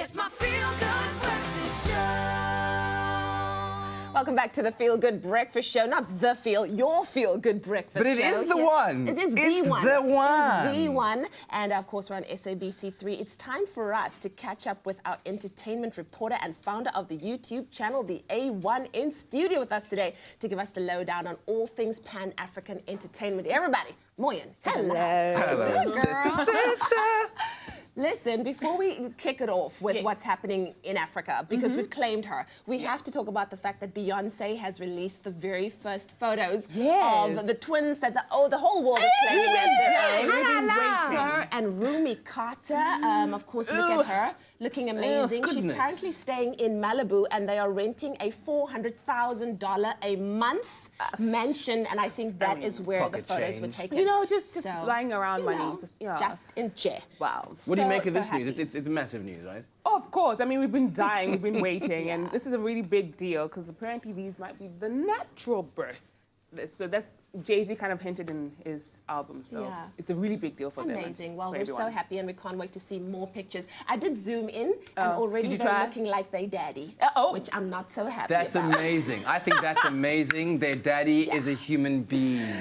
It's my feel-good breakfast show. Welcome back to the Feel Good Breakfast Show. Not the your Feel Good Breakfast Show. But it is the one. It is it's the one. the one. It's the one. And of course, we're on SABC3. It's time for us to catch up with our entertainment reporter and founder of the YouTube channel, the A1, in studio with us today to give us the lowdown on all things Pan-African entertainment. Everybody, Moyen. Hello, sister. Listen, before we kick it off with what's happening in Africa, because we've claimed her, we have to talk about the fact that Beyonce has released the very first photos of the twins that the whole world is claiming that they're Sir and Rumi Carter. Of course, look at her, looking amazing. She's currently staying in Malibu, and they are renting a $400,000 a month mansion, and I think that is where the photos were taken. You know, just lying around money. Just in chair. Wow. What do you make of this news? It's massive news, right? Oh, of course. I mean, we've been dying, we've been waiting, and this is a really big deal because apparently these might be the natural birth. So that's Jay-Z kind of hinted in his album, so it's a really big deal for them. Amazing. Well, we're so happy and we can't wait to see more pictures. I did zoom in and already they're looking like their daddy, which I'm not so happy That's about. amazing. I think that's amazing. Their daddy is a human being.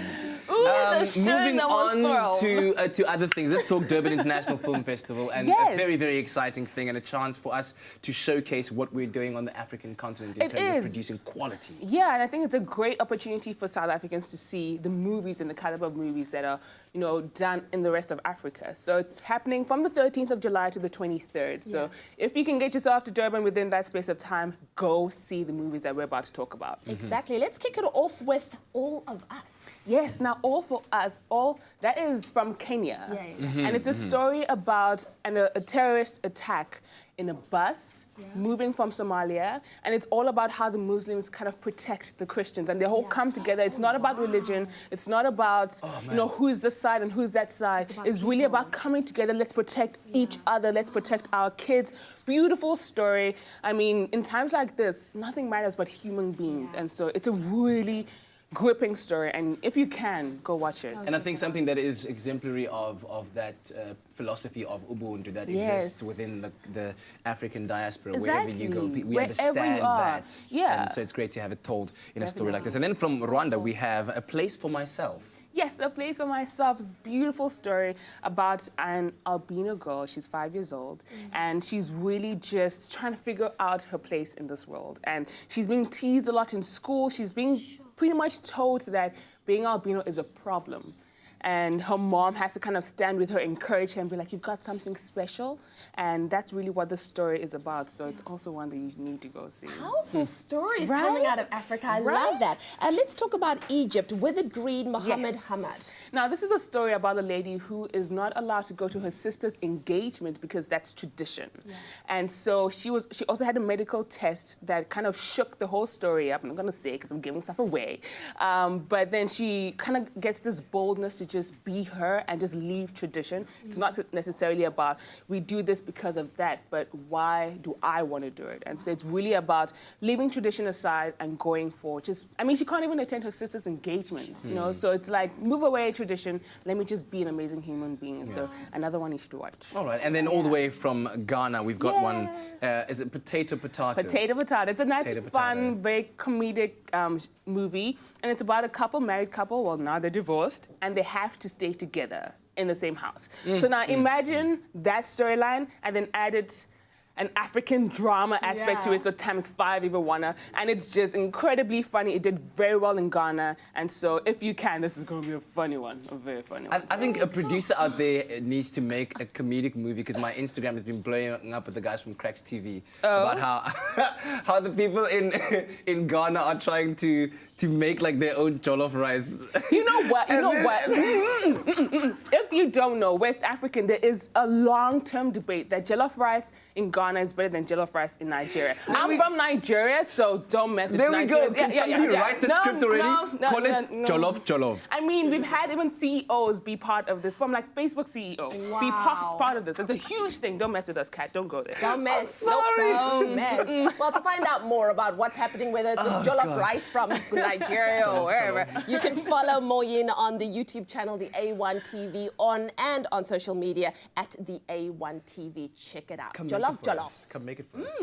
Moving on to other things, let's talk Durban International Film Festival, and a very, very exciting thing and a chance for us to showcase what we're doing on the African continent in terms of producing quality. Yeah, and I think it's a great opportunity for South Africans to see the movies and the caliber of movies that are, you know, done in the rest of Africa. So it's happening from the 13th of July to the 23rd. So if you can get yourself to Durban within that space of time, go see the movies that we're about to talk about. Exactly. Let's kick it off with All of Us. Yes, now All for Us, that is from Kenya. And it's a story about a terrorist attack in a bus moving from Somalia, and it's all about how the Muslims kind of protect the Christians, and they all come together. It's not about religion, it's not about you know, who's this side and who's that side. It's really about coming together. Let's protect each other, let's protect our kids. Beautiful story. I mean, in times like this, nothing matters but human beings, and so it's a really gripping story, and if you can, go watch it. And I think something that is exemplary of that philosophy of Ubuntu that exists within the African diaspora, wherever you go, we understand that. And so it's great to have it told in a story like this. And then from Rwanda, we have A Place for Myself. Yes, A Place for Myself is a beautiful story about an albino girl. She's 5 years old, and she's really just trying to figure out her place in this world. And she's being teased a lot in school. She's being pretty much told that being albino is a problem. And her mom has to kind of stand with her, encourage her, and be like, you've got something special. And that's really what the story is about. So it's also one that you need to go see. Powerful stories coming out of Africa. I love that. Let's talk about Egypt. Withered Green, Mohammed Hamad. Now, this is a story about a lady who is not allowed to go to her sister's engagement because that's tradition. And so she also had a medical test that kind of shook the whole story up. I'm not going to say it because I'm giving stuff away. But then she kind of gets this boldness to just be her and just leave tradition. It's not necessarily about, we do this because of that, but why do I want to do it? And so it's really about leaving tradition aside and going for just, I mean, she can't even attend her sister's engagement, you know? So it's like, move away tradition, let me just be an amazing human being. And so another one you should watch. All right, and then all the way from Ghana, we've got one, is it Potato Potato? Potato Potato. It's a nice, fun, very comedic movie, and it's about a married couple, well, now they're divorced, and they have to stay together in the same house. So now imagine that storyline, and then add it an African drama aspect to it, so ×5 if you wanna, and it's just incredibly funny. It did very well in Ghana, and so if you can, this is gonna be a funny one, a very funny one. I think a producer out there needs to make a comedic movie, because my Instagram has been blowing up with the guys from Cracks TV about how the people in Ghana are trying to make like their own jollof rice. You know what? If you don't know, West African, there is a long-term debate that jollof rice in Ghana is better than jollof rice in Nigeria. I'm from Nigeria, so don't mess with Nigeria. There we go. Can somebody write the script already? Call it jollof. I mean, we've had even CEOs be part of this, from like Facebook CEO, be part of this. It's a huge thing. Don't mess with us, Kat. Don't go there. Don't mess. Sorry. Don't mess. Well, to find out more about what's happening, whether it's the jollof rice from Nigeria Nigeria or wherever. You can follow Moyin on the YouTube channel, the A1 TV, on social media at the A1 TV. Check it out. Come Jollof, make it for jollof. us. Come make it for us.